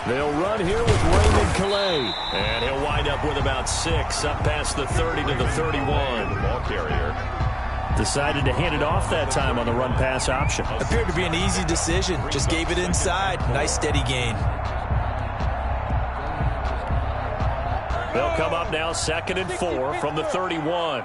They'll run here with Raymond Calais. And he'll wind up with about 6, up past the 30 to the 31. The ball carrier. Decided to hand it off that time on the run-pass option. Appeared to be an easy decision. Just gave it inside. Nice, steady gain. They'll come up now 2nd and 4 from the 31.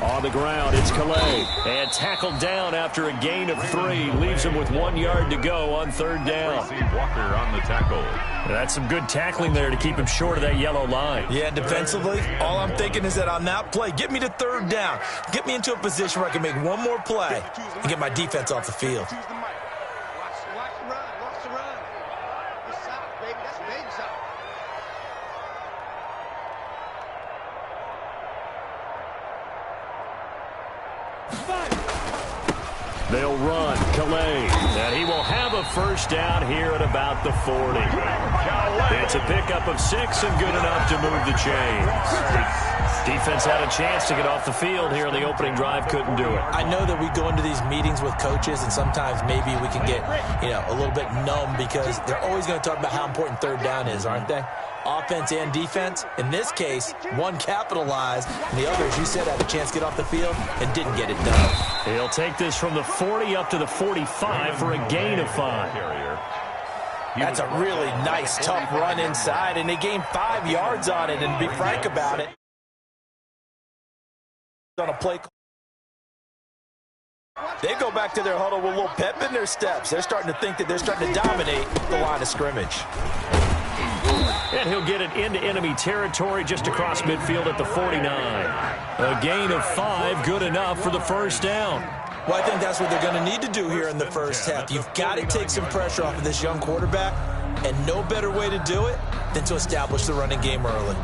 On the ground, it's Calais. And tackled down after a gain of 3. Leaves him with 1 yard to go on 3rd down. Walker on the tackle. That's some good tackling there to keep him short of that yellow line. Yeah, defensively, all I'm thinking is that on that play, get me to 3rd down. Get me into a position where I can make one more play and get my defense off the field. They'll run Calais, and he will have a 1st down here at about the 40. It's a pickup of 6 and good enough to move the chains. Defense had a chance to get off the field here in the opening drive, couldn't do it. I know that we go into these meetings with coaches, and sometimes maybe we can get, a little bit numb because they're always going to talk about how important 3rd down is, aren't they? Offense and defense. In this case, one capitalized, and the other, as you said, had a chance to get off the field and didn't get it done. He'll take this from the 40 up to the 45 for a gain of 5. That's a really nice, tough run inside, and they gained 5 yards on it, and to be frank about it, on a play, they go back to their huddle with a little pep in their steps. They're starting to think that they're starting to dominate the line of scrimmage. And he'll get it into enemy territory just across midfield at the 49. A gain of 5, good enough for the 1st down. Well, I think that's what they're going to need to do here in the first half. You've got to take some pressure off of this young quarterback, and no better way to do it than to establish the running game early.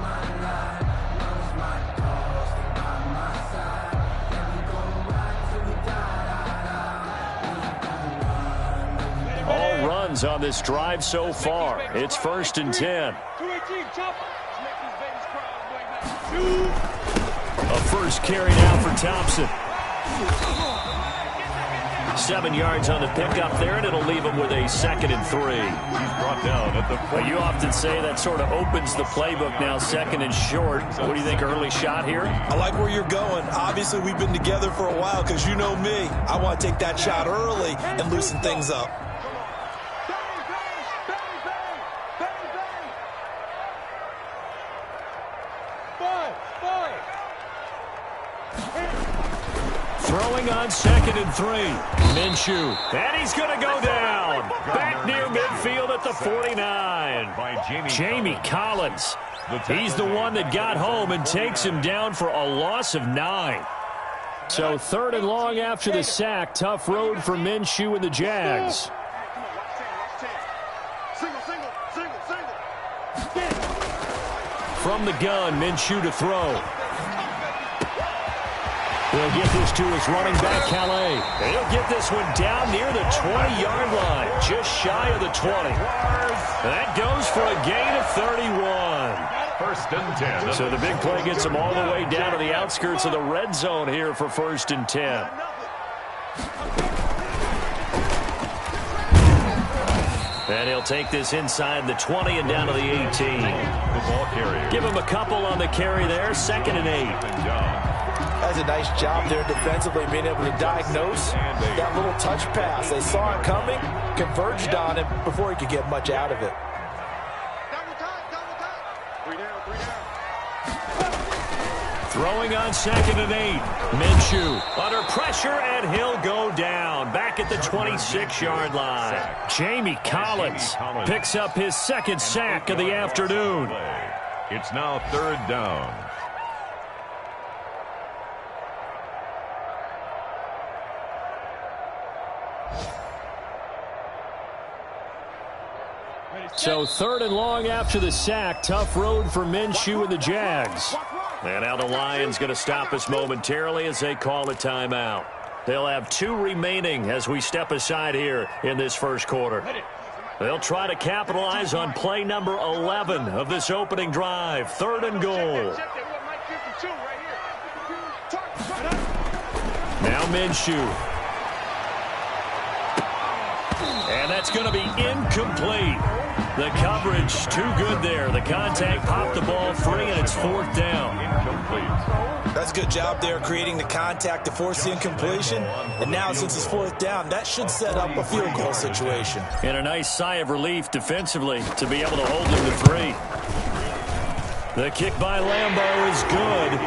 All runs on this drive so far. It's 1st and 10. A 1st carry now for Thompson. 7 yards on the pickup there, and it'll leave him with a 2nd and 3. He's brought down at the 40. Well, you often say that sort of opens the playbook now, 2nd and short. What do you think, early shot here? I like where you're going. Obviously, we've been together for a while because you know me. I want to take that shot early and loosen things up. Throwing on 2nd and 3. Minshew. And he's going to go down. Back near midfield at the 49. Jamie Collins. He's the one that got home and takes him down for a loss of 9. So 3rd and long after the sack. Tough road for Minshew and the Jags. From the gun, Minshew to throw. He'll get this to his running back, Calais. And he'll get this one down near the 20-yard line, just shy of the 20. That goes for a gain of 31. 1st and 10. So the big play gets him all the way down to the outskirts of the red zone here for 1st and 10. And he'll take this inside the 20 and down to the 18. The ball carrier. Give him a couple on the carry there, 2nd and 8. That's a nice job there defensively, being able to diagnose that little touch pass. They saw it coming, converged on it before he could get much out of it. Throwing on 2nd and 8. Minshew under pressure, and he'll go down. Back at the 26-yard line. Jamie Collins picks up his 2nd sack of the afternoon. It's now 3rd down. So 3rd and long after the sack. Tough road for Minshew and the Jags. And now the Lions going to stop us momentarily as they call a timeout. They'll have 2 remaining as we step aside here in this 1st quarter. They'll try to capitalize on play number 11 of this opening drive. 3rd and goal. Now Minshew. And that's going to be incomplete. The coverage too good there. The contact popped the ball free, and it's 4th down. Incomplete. That's a good job there creating the contact to force the incompletion. And now since it's 4th down, that should set up a field goal situation. And a nice sigh of relief defensively to be able to hold him to 3. The kick by Lambeau is good.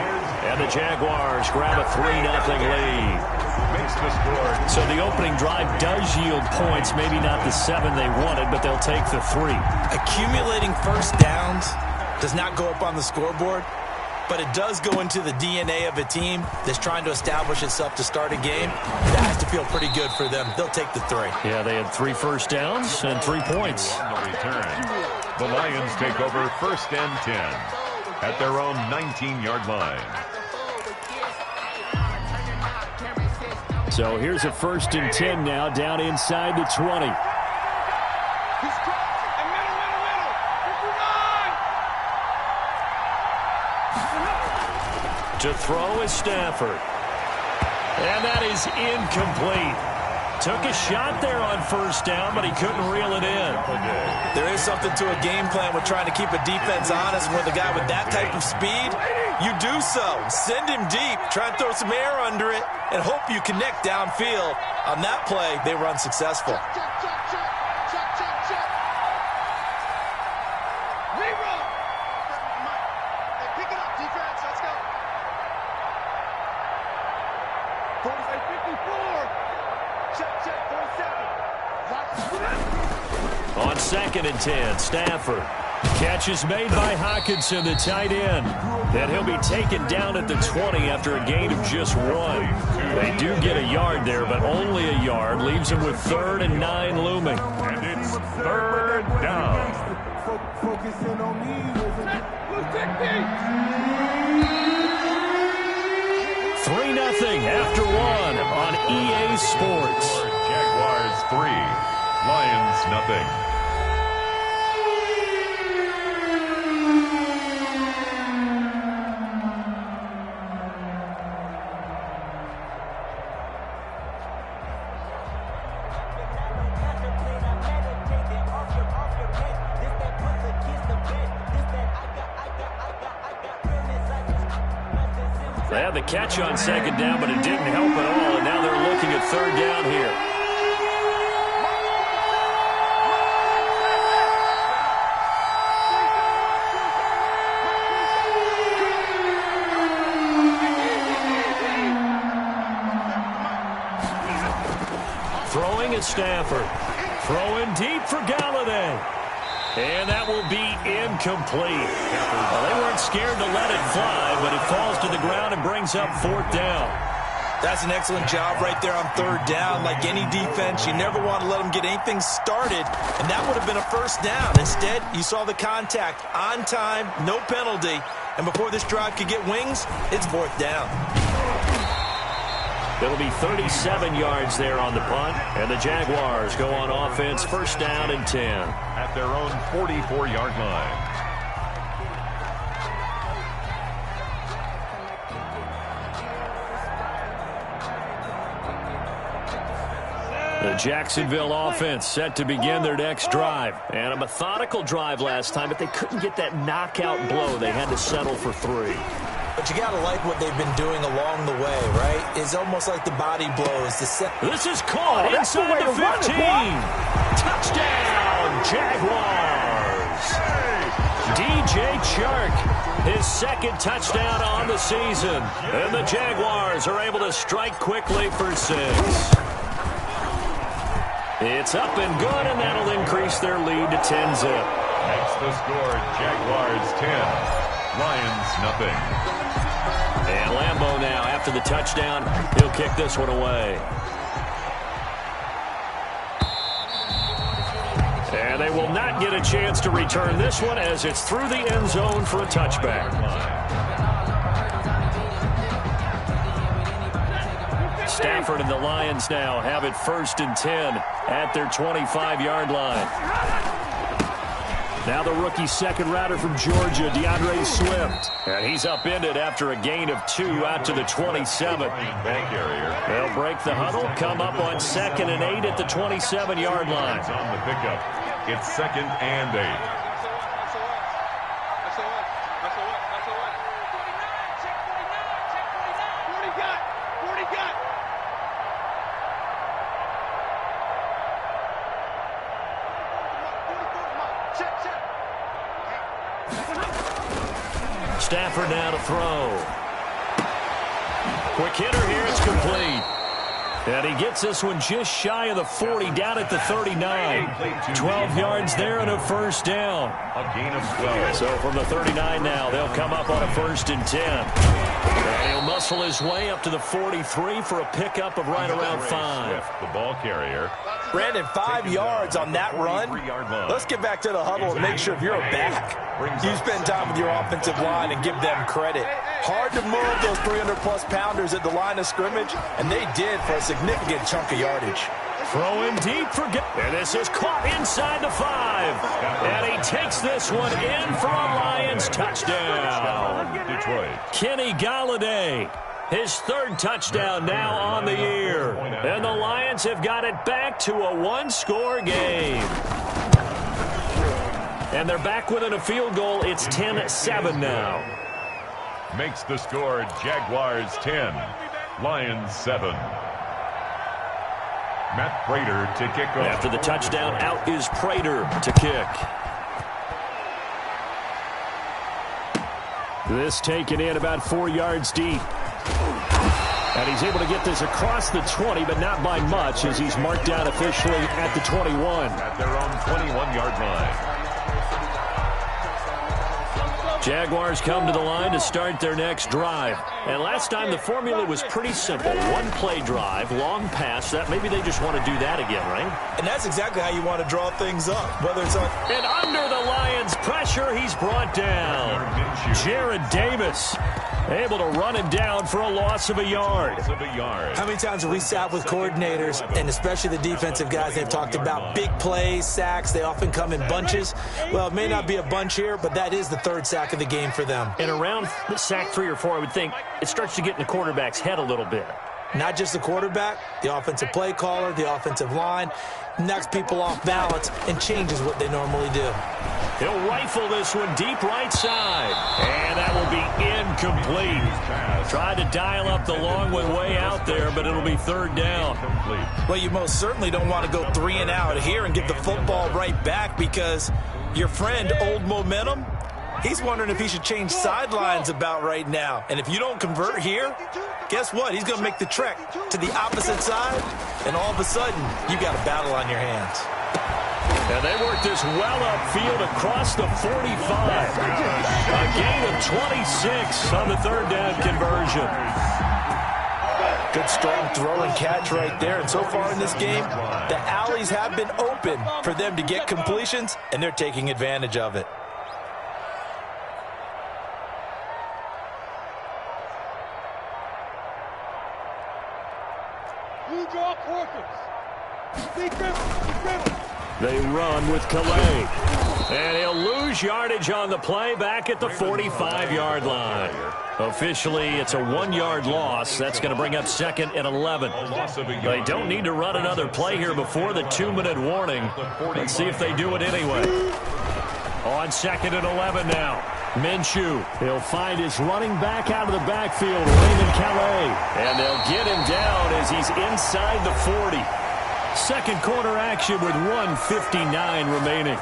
And the Jaguars grab a 3-0 lead. So the opening drive does yield points, maybe not the 7 they wanted, but they'll take the 3. Accumulating first downs does not go up on the scoreboard, but it does go into the DNA of a team that's trying to establish itself to start a game. That has to feel pretty good for them. They'll take the 3. Yeah, they had 3 first downs and 3 points. On the return, the Lions take over 1st and 10 at their own 19-yard line. So here's a 1st and 10 now, down inside the 20. To throw is Stafford. And that is incomplete. Took a shot there on 1st down, but he couldn't reel it in. There is something to a game plan with trying to keep a defense honest. With a guy with that type of speed, you do so. Send him deep, try and throw some air under it, and hope you connect downfield. On that play, they were unsuccessful. On 2nd and 10, Stafford. Catch is made by Hockenson, the tight end. And he'll be taken down at the 20 after a gain of just 1. They do get a yard there, but only a yard. Leaves him with 3rd and 9 looming. And it's 3rd down. 3-0 after 1 on EA Sports. Jaguars 3, Lions 0. They had the catch on 2nd down, but it didn't help at all, and now they're looking at 3rd down here. Throwing at Stafford. Throwing deep for Galladay. And that will be incomplete. Well, they weren't scared to let it fly, but it falls to the ground and brings up 4th down. That's an excellent job right there on 3rd down. Like any defense, you never want to let them get anything started, and that would have been a 1st down. Instead, you saw the contact on time, no penalty, and before this drive could get wings, it's 4th down. It'll be 37 yards there on the punt, and the Jaguars go on offense 1st down and 10. At their own 44-yard line. The Jacksonville offense set to begin their next drive. And a methodical drive last time, but they couldn't get that knockout blow. They had to settle for 3. But you got to like what they've been doing along the way, right? It's almost like the body blows. This is caught inside the 15. Touchdown, Jaguars. DJ Chark, his 2nd touchdown on the season. And the Jaguars are able to strike quickly for 6. It's up and good, and that'll increase their lead to 10-zip. That's the score, Jaguars 10, Lions 0. And Lambeau now, after the touchdown, he'll kick this one away. And they will not get a chance to return this one as it's through the end zone for a touchback. Stafford and the Lions now have it 1st and 10 at their 25-yard line. Now the rookie second rounder from Georgia, DeAndre Swift. And he's upended after a gain of 2 out to the 27. They'll break the huddle, come up on 2nd and 8 at the 27-yard line. On the pickup, it's 2nd and 8. Stafford now to throw. Quick hitter here, it's complete. And he gets this one just shy of the 40, down at the 39. 12 yards there and a 1st down. A gain of 12. So from the 39 now, they'll come up on a 1st and 10. And he'll muscle his way up to the 43 for a pickup of right around 5. The ball carrier. Brandon, 5 yards on that run. Let's get back to the huddle and make sure if you're a back, you spend time with your offensive line and give them credit. Hard to move those 300-plus pounders at the line of scrimmage, and they did for a significant chunk of yardage. Throwing deep for... And this is caught inside the 5. And he takes this one in for a Lions touchdown. Detroit. Kenny Golladay, his 3rd touchdown now on the year. And the Lions have got it back to a 1-score game. And they're back within a field goal. It's 10-7 now. Makes the score Jaguars 10, Lions 7. Matt Prater to kick off. After the touchdown, out is Prater to kick. This taken in about 4 yards deep. And he's able to get this across the 20, but not by much, as he's marked down officially at the 21. At their own 21-yard line. Jaguars come to the line to start their next drive. And last time the formula was pretty simple. 1-play drive, long pass. That maybe they just want to do that again, right? And that's exactly how you want to draw things up. Whether it's on... And under the Lions' pressure, he's brought down. Jared Davis able to run him down for a loss of a yard. How many times have we sat with coordinators, and especially the defensive guys, they've talked about big plays, sacks. They often come in bunches. Well, it may not be a bunch here, but that is the 3rd sack of the game for them. And around sack 3 or 4, I would think it starts to get in the quarterback's head a little bit. Not just the quarterback, the offensive play caller, the offensive line, knocks people off balance and changes what they normally do. He'll rifle this one deep right side. And that will be incomplete. Tried to dial up the long one way out there, but it'll be 3rd down. Well, you most certainly don't want to go 3 and out here and get the football right back, because your friend, Old Momentum, he's wondering if he should change sidelines about right now. And if you don't convert here, guess what? He's going to make the trek to the opposite side, and all of a sudden, you got a battle on your hands. And they work this well upfield across the 45. A gain of 26 on the 3rd down conversion. Good strong throw and catch right there. And so far in this game, the alleys have been open for them to get completions, and they're taking advantage of it. They run with Calais. And he'll lose yardage on the play back at the 45-yard line. Officially, it's a 1-yard loss. That's going to bring up 2nd and 11. They don't need to run another play here before the 2-minute warning. Let's see if they do it anyway. On 2nd and 11 now. Minshew, he'll find his running back out of the backfield, Raymond Calais. And they'll get him down as he's inside the 40. Second quarter action with 1:59 remaining.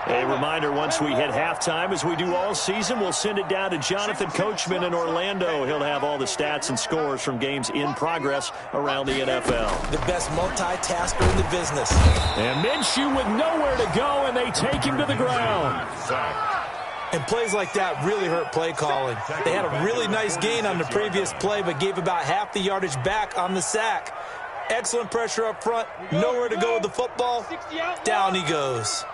A reminder, once we hit halftime, as we do all season, we'll send it down to Jonathan Coachman in Orlando. He'll have all the stats and scores from games in progress around the NFL. The best multitasker in the business. And Minshew with nowhere to go, and they take him to the ground. And plays like that really hurt play calling. They had a really nice gain on the previous play, but gave about half the yardage back on the sack. Excellent pressure up front. Nowhere to go with the football. Down he goes.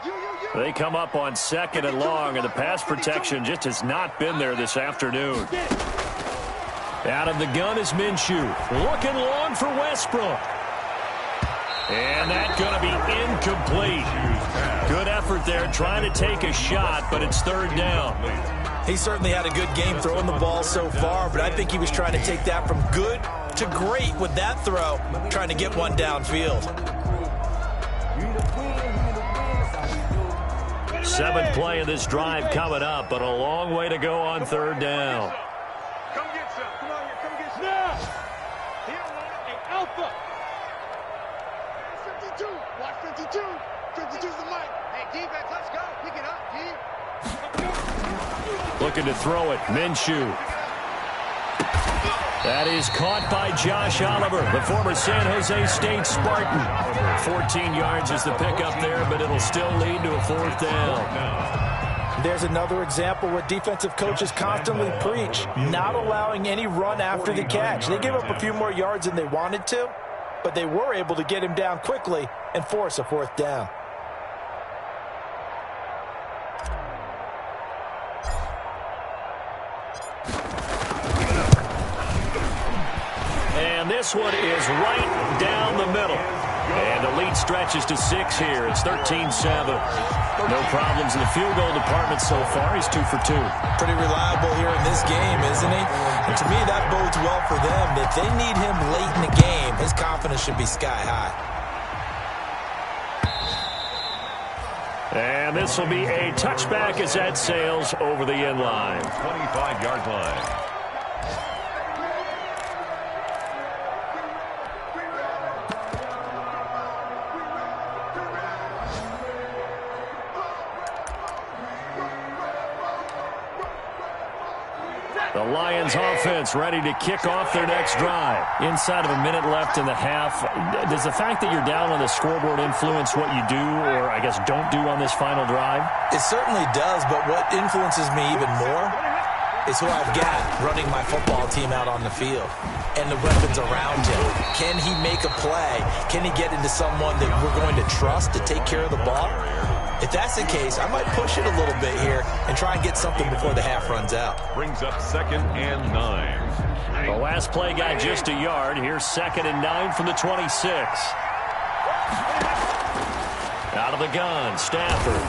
They come up on 2nd and long, and the pass protection just has not been there this afternoon. Out of the gun is Minshew. Looking long for Westbrook. And that's going to be incomplete. Good effort there trying to take a shot, but it's 3rd down. He certainly had a good game throwing the ball so far, but I think he was trying to take that from good to great with that throw, trying to get one downfield. 7th play of this drive coming up, but a long way to go on 3rd down. Come get some. Come on here. Come get some. Now. He don't want it. Hey, Alpha. 52. Watch 52. 52's the mic. Hey, defense, let's go. Pick it up, D. Looking to throw it. Minshew. That is caught by Josh Oliver, the former San Jose State Spartan. 14 yards is the pickup there, but it'll still lead to a 4th down. There's another example where defensive coaches constantly preach, not allowing any run after the catch. They gave up a few more yards than they wanted to, but they were able to get him down quickly and force a 4th down. And this one is right down the middle. And the lead stretches to 6 here. It's 13-7. No problems in the field goal department so far. He's 2 for 2. Pretty reliable here in this game, isn't he? And to me, that bodes well for them. If they need him late in the game, his confidence should be sky high. And this will be a touchback as that sails over the end line. 25-yard line. The Lions offense ready to kick off their next drive. Inside of a minute left in the half, does the fact that you're down on the scoreboard influence what you do, or I guess don't do on this final drive? It certainly does, but what influences me even more is who I've got running my football team out on the field and the weapons around him. Can he make a play? Can he get into someone that we're going to trust to take care of the ball? If that's the case, I might push it a little bit here and try and get something before the half runs out. Brings up 2nd and 9. The last play got just a yard. Here's 2nd and 9 from the 26. Out of the gun, Stafford.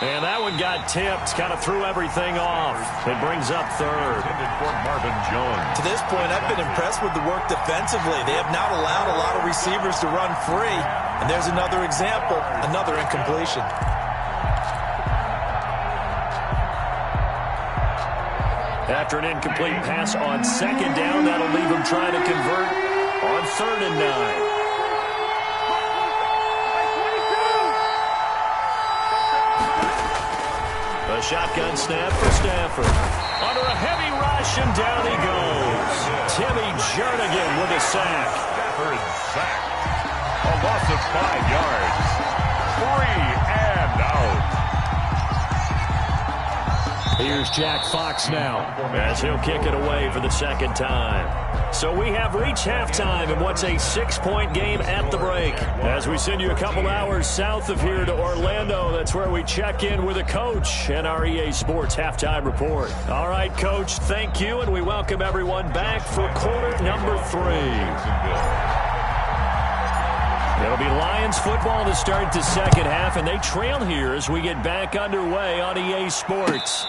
And that one got tipped, kind of threw everything off. It brings up 3rd. For Marvin Jones. To this point, I've been impressed with the work defensively. They have not allowed a lot of receivers to run free. And there's another example, another incompletion. After an incomplete pass on 2nd down, that'll leave him trying to convert on 3rd and 9. A shotgun snap for Stafford. Under a heavy rush, and down he goes. Timmy Jernigan with a sack. Stafford sacked. A loss of 5 yards. 3 and out. Here's Jack Fox now, as he'll kick it away for the 2nd time. So we have reached halftime in what's a 6-point game at the break. As we send you a couple hours south of here to Orlando, that's where we check in with a coach and our EA Sports halftime report. All right, Coach, thank you, and we welcome everyone back for quarter number 3. It'll be Lions football to start the 2nd half, and they trail here as we get back underway on EA Sports.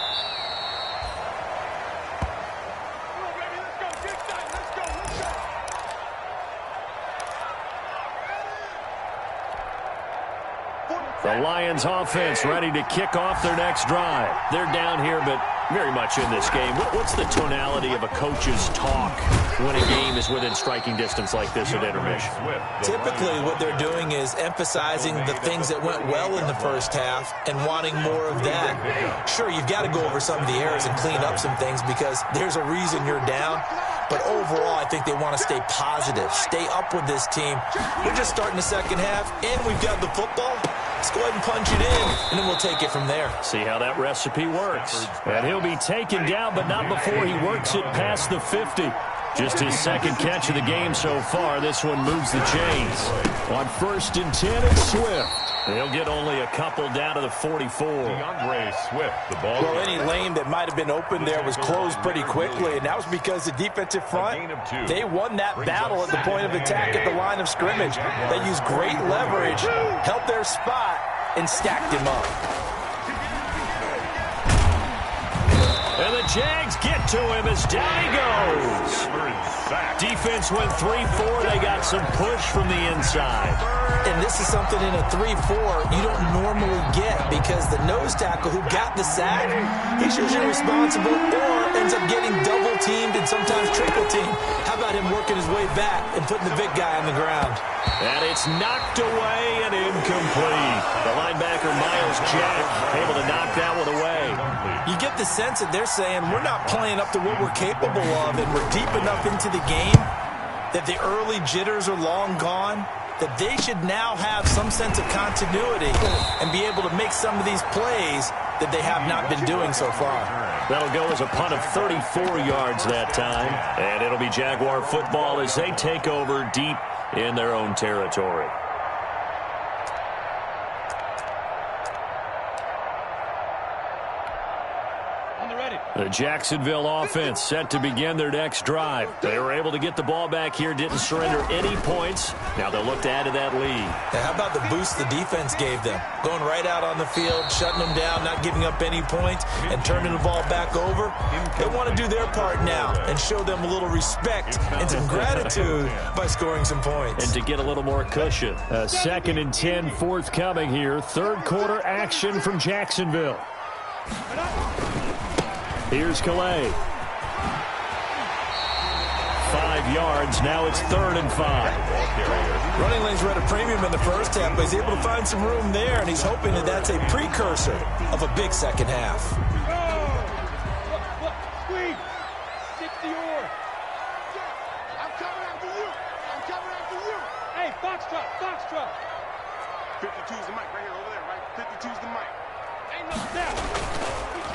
The Lions offense ready to kick off their next drive. They're down here, but very much in this game. What's the tonality of a coach's talk when a game is within striking distance like this at intermission? Typically, what they're doing is emphasizing the things that went well in the first half and wanting more of that. Sure, you've got to go over some of the errors and clean up some things because there's a reason you're down. But overall, I think they want to stay positive, stay up with this team. We're just starting the 2nd half, and we've got the football. Let's go ahead and punch it in, and then we'll take it from there. See how that recipe works. And he'll be taken down, but not before he works it past the 50. Just his second catch of the game so far. This one moves the chains. On 1st and 10, it's Swift. He'll get only a couple down to the 44. DeAndre Swift, the ball. Well, any lane that might have been open there was closed pretty quickly, and that was because the defensive front, they won that battle at the point of attack at the line of scrimmage. They used great leverage, held their spot, and stacked him up. And the Jags get to him as down he goes. Defense went 3-4. They got some push from the inside. And this is something in a 3-4 you don't normally get because the nose tackle who got the sack, he's usually responsible or ends up getting double-teamed and sometimes triple-teamed. How about him working his way back and putting the big guy on the ground? And it's knocked away and incomplete. The linebacker, Miles Jack, able to knock that one away. You get the sense that they're saying we're not playing up to what we're capable of and we're deep enough into the game that the early jitters are long gone, that they should now have some sense of continuity and be able to make some of these plays that they have not been doing so far. That'll go as a punt of 34 yards that time. And it'll be Jaguar football as they take over deep in their own territory. The Jacksonville offense set to begin their next drive. They were able to get the ball back here, didn't surrender any points. Now they'll look to add to that lead. Now, how about the boost the defense gave them? Going right out on the field, shutting them down, not giving up any points, and turning the ball back over. They want to do their part now and show them a little respect and some gratitude by scoring some points. And to get a little more cushion. 2nd and 10 forthcoming here. 3rd quarter action from Jacksonville. Here's Calais. 5 yards. Now it's 3rd and 5. Running lanes were at a premium in the first half, but he's able to find some room there, and he's hoping that that's a precursor of a big second half. Squeeze. 60-or. I'm coming after you. I'm coming after you. Hey, box truck, box truck. 52's the mic right here, over there, right? 52's the mic. Ain't no doubt.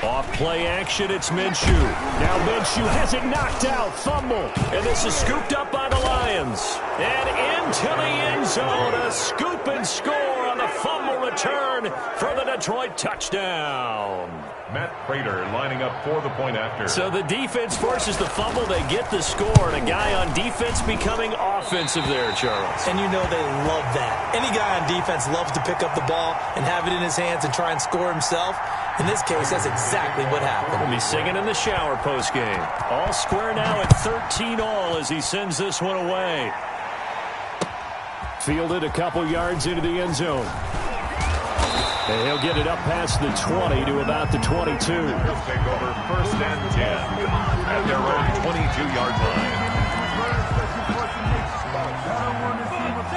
Off play action, it's Minshew. Now Minshew has it knocked out, fumble. And this is scooped up by the Lions. And into the end zone, a scoop and score on the fumble return for the Detroit touchdown. Matt Prater lining up for the point after. So the defense forces the fumble, they get the score, and a guy on defense becoming offensive there, Charles. And you know they love that. Any guy on defense loves to pick up the ball and have it in his hands and try and score himself. In this case, that's exactly what happened. We'll be singing in the shower postgame. All square now at 13-all as he sends this one away. Fielded a couple yards into the end zone. And he'll get it up past the 20 to about the 22. They'll take over 1st and 10 at their own 22-yard line.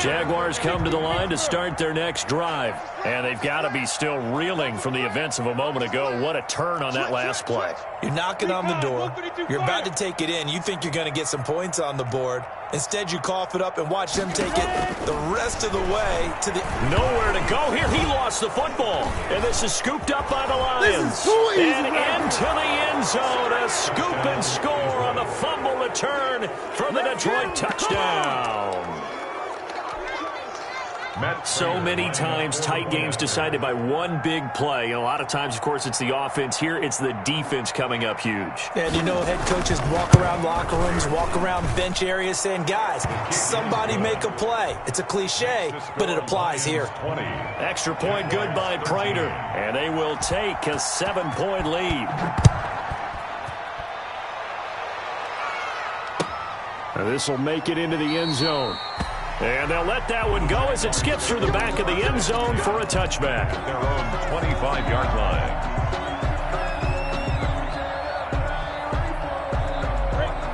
Jaguars come to the line to start their next drive. And they've got to be still reeling from the events of a moment ago. What a turn on that last play. You're knocking on the door. You're about to take it in. You think you're going to get some points on the board. Instead, you cough it up and watch them take it the rest of the way to the... Nowhere to go here. He lost the football. And this is scooped up by the Lions. And into the end zone. A scoop and score on the fumble return for the Detroit touchdown. So many times tight games decided by one big play. And a lot of times, of course, it's the offense. Here, it's the defense coming up huge. And you know, head coaches walk around locker rooms, walk around bench areas saying, guys, somebody make a play. It's a cliche, but it applies here. Extra point good by Prater. And they will take a 7-point lead. This will make it into the end zone. And they'll let that one go as it skips through the back of the end zone for a touchback. Their own 25-yard line.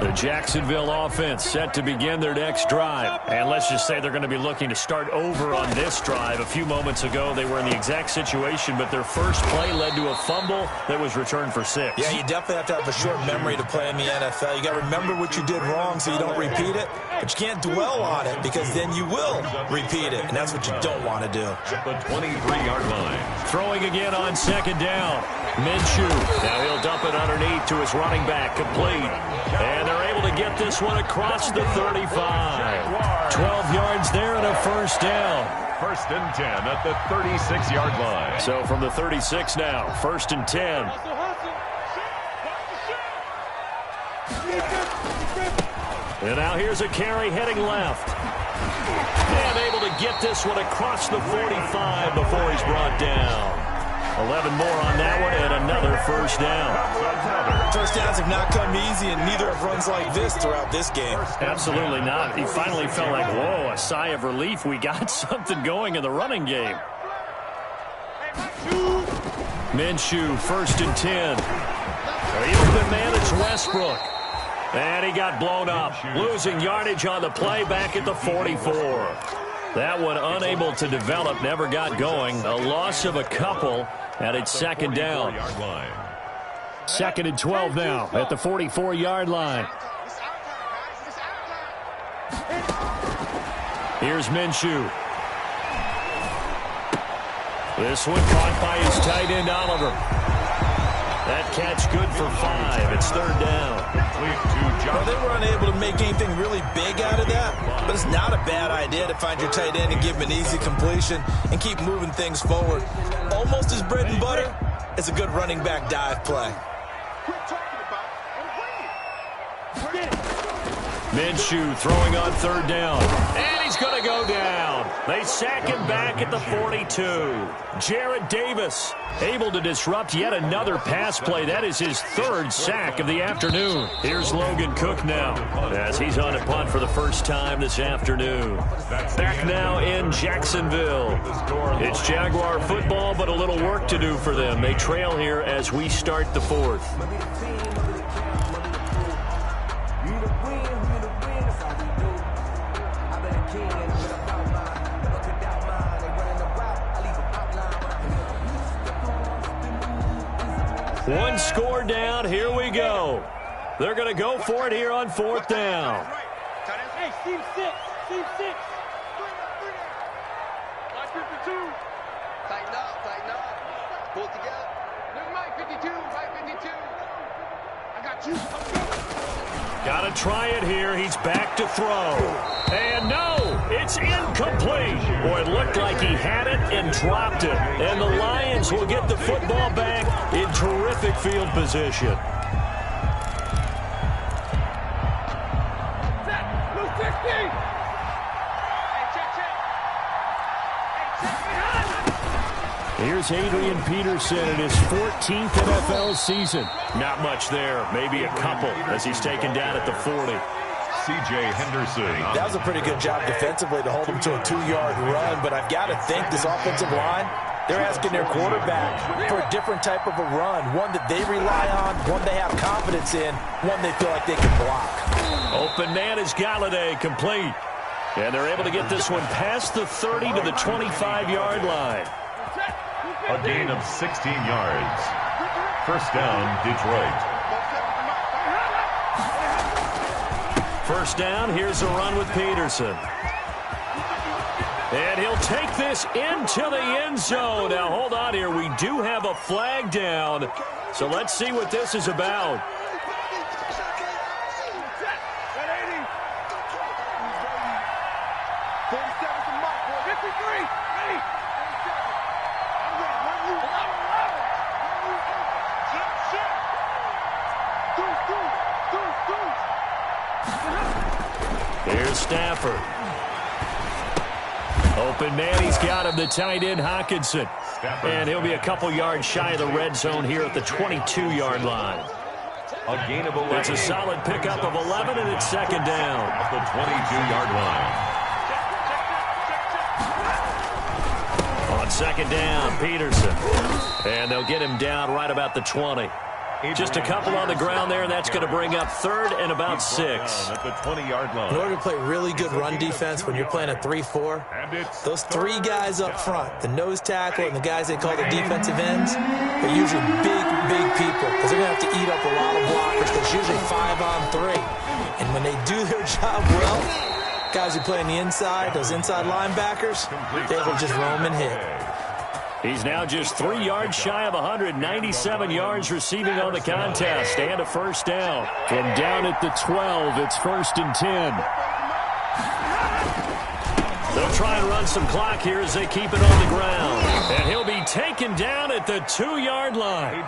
The Jacksonville offense set to begin their next drive. And let's just say they're going to be looking to start over on this drive. A few moments ago, they were in the exact situation, but their first play led to a fumble that was returned for 6. Yeah, you definitely have to have a short memory to play in the NFL. You got to remember what you did wrong so you don't repeat it, but you can't dwell on it because then you will repeat it, and that's what you don't want to do. At the 23-yard line. Throwing again on 2nd down. Minshew. Now he'll dump it underneath to his running back, complete. And And they're able to get this one across the 35. 12 yards there and a first down. First and 10 at the 36-yard line. So from the 36 now, first and 10. And now here's a carry heading left. And able to get this one across the 45 before he's brought down. 11 more on that one and another first down. First downs have not come easy, and neither have runs like this throughout this game. Absolutely not. He finally felt like, whoa, a sigh of relief. We got something going in the running game. Minshew, first and 10. The open man is Westbrook. And he got blown up, losing yardage on the play back at the 44. That one unable to develop, never got going. A loss of a couple, and it's second down. Second and 12 now at the 44-yard line. Here's Minshew. This one caught by his tight end, Oliver. That catch good for 5. It's third down. Well, they were unable to make anything really big out of that, but it's not a bad idea to find your tight end and give him an easy completion and keep moving things forward. Almost his bread and butter is a good running back dive play. Minshew throwing on third down. And he's going to go down. They sack him back at the 42. Jarrad Davis able to disrupt yet another pass play. That is his third sack of the afternoon. Here's Logan Cook now as he's on a punt for the first time this afternoon. Back now in Jacksonville. It's Jaguar football, but a little work to do for them. They trail here as we start the fourth. One score down. Here we go. They're going to go for it here on fourth down. Hey, Steve 6. Steve 6. 52. Tighten up. Pull it together. There's Mike 52. Mike 52. I got you. Got to try it here. He's back to throw. And no, it's incomplete. Boy, it looked like he had it and dropped it. And the Lions will get the football back in terrific field position. Blue 60. Here's Adrian Peterson in his 14th NFL season. Not much there, maybe a couple as he's taken down at the 40. C.J. Henderson. That was a pretty good job defensively to hold him to a 2-yard run, but I've got to think this offensive line, they're asking their quarterback for a different type of a run, one that they rely on, one they have confidence in, one they feel like they can block. Open man is Galladay, complete. And they're able to get this one past the 30 to the 25-yard line. A gain of 16 yards. First down, Detroit. First down, here's a run with Peterson. And he'll take this into the end zone. Now, hold on here. We do have a flag down. So let's see what this is about. Here's Stafford. Open man, he's got him, the tight end, Hockenson. And he'll be a couple yards shy of the red zone here at the 22-yard line. A gain of 11. It's a solid pickup of 11, and it's second down. At the 22-yard line. On second down, Peterson. And they'll get him down right about the 20. Just a couple on the ground there, and that's going to bring up third and about 6. At the 20-yard line. In order to play really good run defense when you're playing a 3-4, those 3 guys up front, the nose tackle and the guys they call the defensive ends, they're usually big people because they're going to have to eat up a lot of blockers. There's usually 5 on 3. And when they do their job well, guys who play on the inside, those inside linebackers, they're able to just roam and hit. He's now just 3 yards shy of 197 yards receiving on the contest and a first down. From down at the 12, it's 1st and 10. They'll try and run some clock here as they keep it on the ground. And he'll be taken down at the 2-yard line.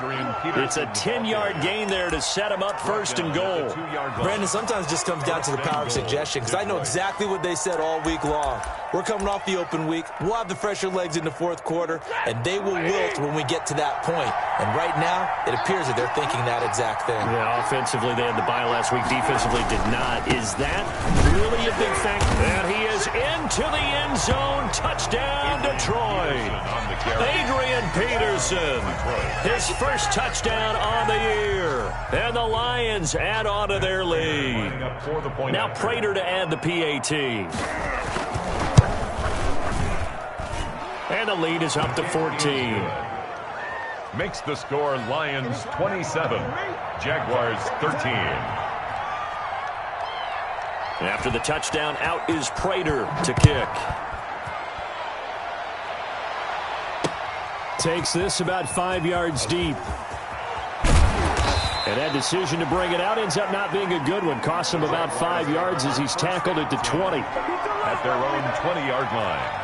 It's a 10-yard gain there to set him up 1st and goal. Brandon, sometimes it just comes down to the power of suggestion, because I know exactly what they said all week long. We're coming off the open week. We'll have the fresher legs in the 4th quarter, and they will wilt when we get to that point. And right now, it appears that they're thinking that exact thing. Yeah, offensively, they had the bye last week. Defensively, did not. Is that really a big factor? And he is into the end zone. Touchdown, Detroit. Adrian Peterson, his first touchdown on the year. And the Lions add on to their lead. Now Prater to add the PAT. And the lead is up to 14. Makes the score Lions 27, Jaguars 13. After the touchdown, out is Prater to kick. Takes this about 5 yards deep. And that decision to bring it out ends up not being a good one. Costs him about 5 yards as he's tackled at the 20. At their own 20-yard line.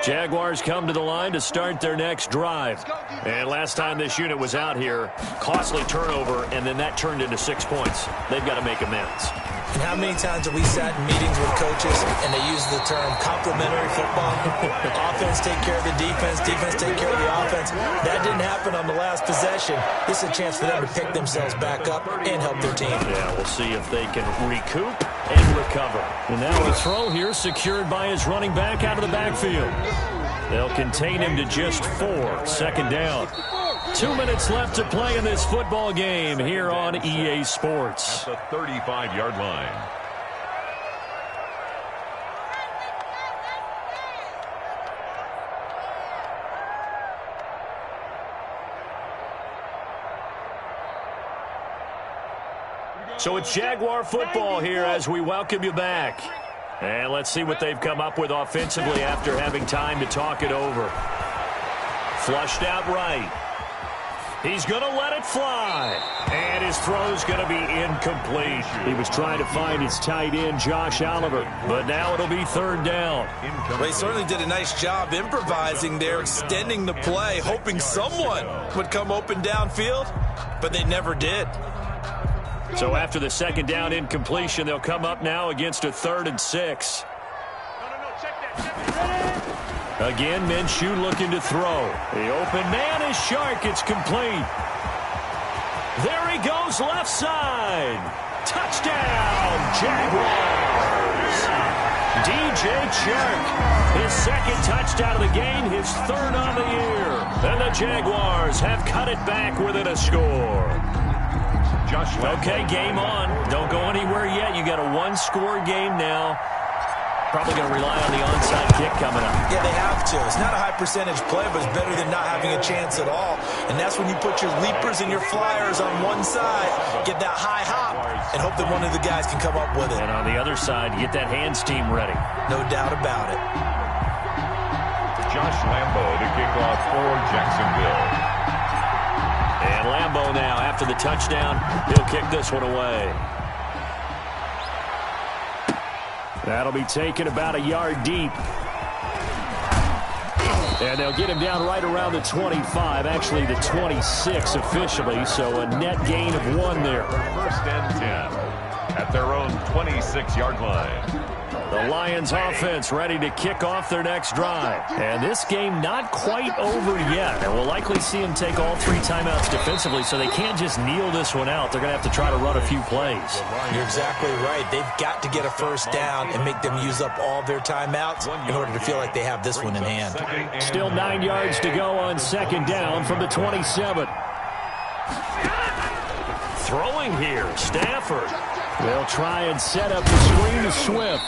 Jaguars come to the line to start their next drive. And last time this unit was out here, costly turnover, and then that turned into 6 points. They've got to make amends. And how many times have we sat in meetings with coaches and they use the term complementary football? Offense take care of the defense, defense take care of the offense. That didn't happen on the last possession. This is a chance for them to pick themselves back up and help their team. Yeah, we'll see if they can recoup and recover. And now a throw here secured by his running back out of the backfield. They'll contain him to just 4. Second down. 2 minutes left to play in this football game here on EA Sports. At the 35-yard line. So it's Jaguar football here as we welcome you back. And let's see what they've come up with offensively after having time to talk it over. Flushed out right. He's going to let it fly. And his throw's going to be incomplete. He was trying to find his tight end, Josh Oliver. But now it'll be 3rd down. Well, he certainly did a nice job improvising there, extending the play, hoping someone would come open downfield. But they never did. So after the 2nd down incompletion, they'll come up now against a 3rd and 6. Again, Minshew looking to throw. The open man is Shark. It's complete. There he goes left side. Touchdown, Jaguars. DJ Chark, his 2nd touchdown of the game, his 3rd on the year. And the Jaguars have cut it back within a score. Okay, game on. Don't go anywhere yet. You got a 1-score game now. Probably going to rely on the onside kick coming up. Yeah, they have to. It's not a high percentage play, but it's better than not having a chance at all. And that's when you put your leapers and your flyers on one side, get that high hop, and hope that one of the guys can come up with it. And on the other side, get that hands team ready. No doubt about it. Josh Lambo to kick off for Jacksonville. And Lambo now, after the touchdown, he'll kick this one away. That'll be taken about a yard deep. And they'll get him down right around the 25, actually the 26 officially, so a net gain of 1 there. 1st and 10 at their own 26-yard line. The Lions offense ready to kick off their next drive. And this game not quite over yet. And we'll likely see them take all 3 timeouts defensively, so they can't just kneel this one out. They're going to have to try to run a few plays. You're exactly right. They've got to get a first down and make them use up all their timeouts in order to feel like they have this one in hand. Still 9 yards to go on 2nd down from the 27. Throwing here, Stafford. They'll try and set up the screen to Swift.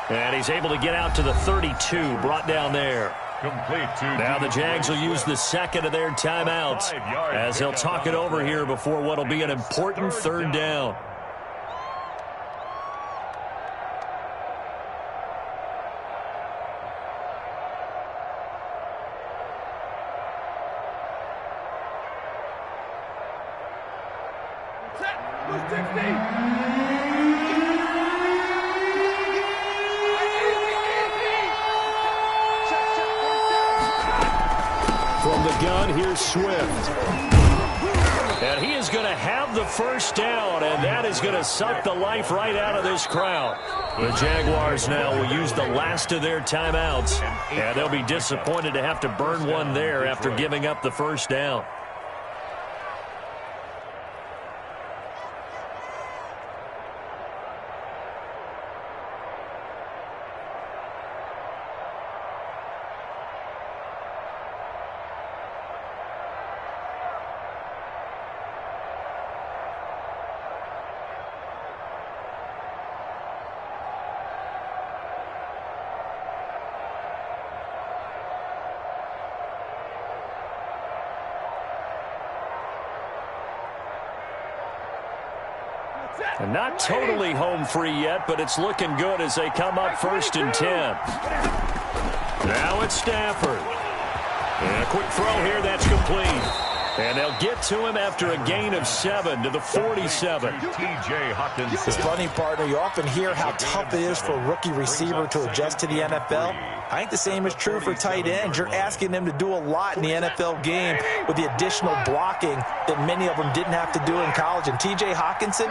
And he's able to get out to the 32, brought down there. Complete to Now the Jags will use the second of their timeouts as they'll talk it over here before what will be an important third down. From the gun, here's Swift. And he is going to have the first down, and that is going to suck the life right out of this crowd. The Jaguars now will use the last of their timeouts, and they'll be disappointed to have to burn one there after giving up the first down. And not totally home free yet, but it's looking good as they come up 1st and 10. Now it's Stafford. And a quick throw here, that's complete. And they'll get to him after a gain of 7 to the 47. T.J. Hawkinson. It's funny, partner. You often hear how tough it is for a rookie receiver to adjust to the NFL. I think the same is true for tight ends. You're asking them to do a lot in the NFL game with the additional blocking that many of them didn't have to do in college. And T.J. Hawkinson,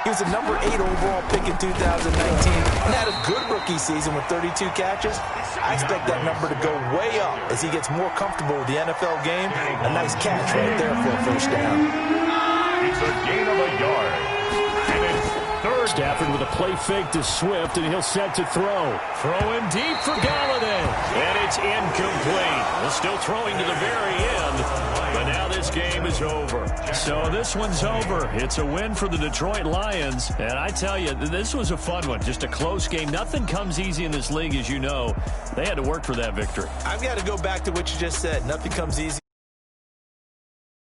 he was the number 8 overall pick in 2019 and had a good rookie season with 32 catches. I expect that number to go way up as he gets more comfortable with the NFL game. A nice catch right there for a first down. It's a gain of a yard. And it's third. Stafford with a play fake to Swift, and he'll set to throw. Throwing deep for Galladay. And it's incomplete. Well, still throwing to the very end. But now this game is over. So this one's over. It's a win for the Detroit Lions. And I tell you, this was a fun one. Just a close game. Nothing comes easy in this league, as you know. They had to work for that victory. I've got to go back to what you just said. Nothing comes easy.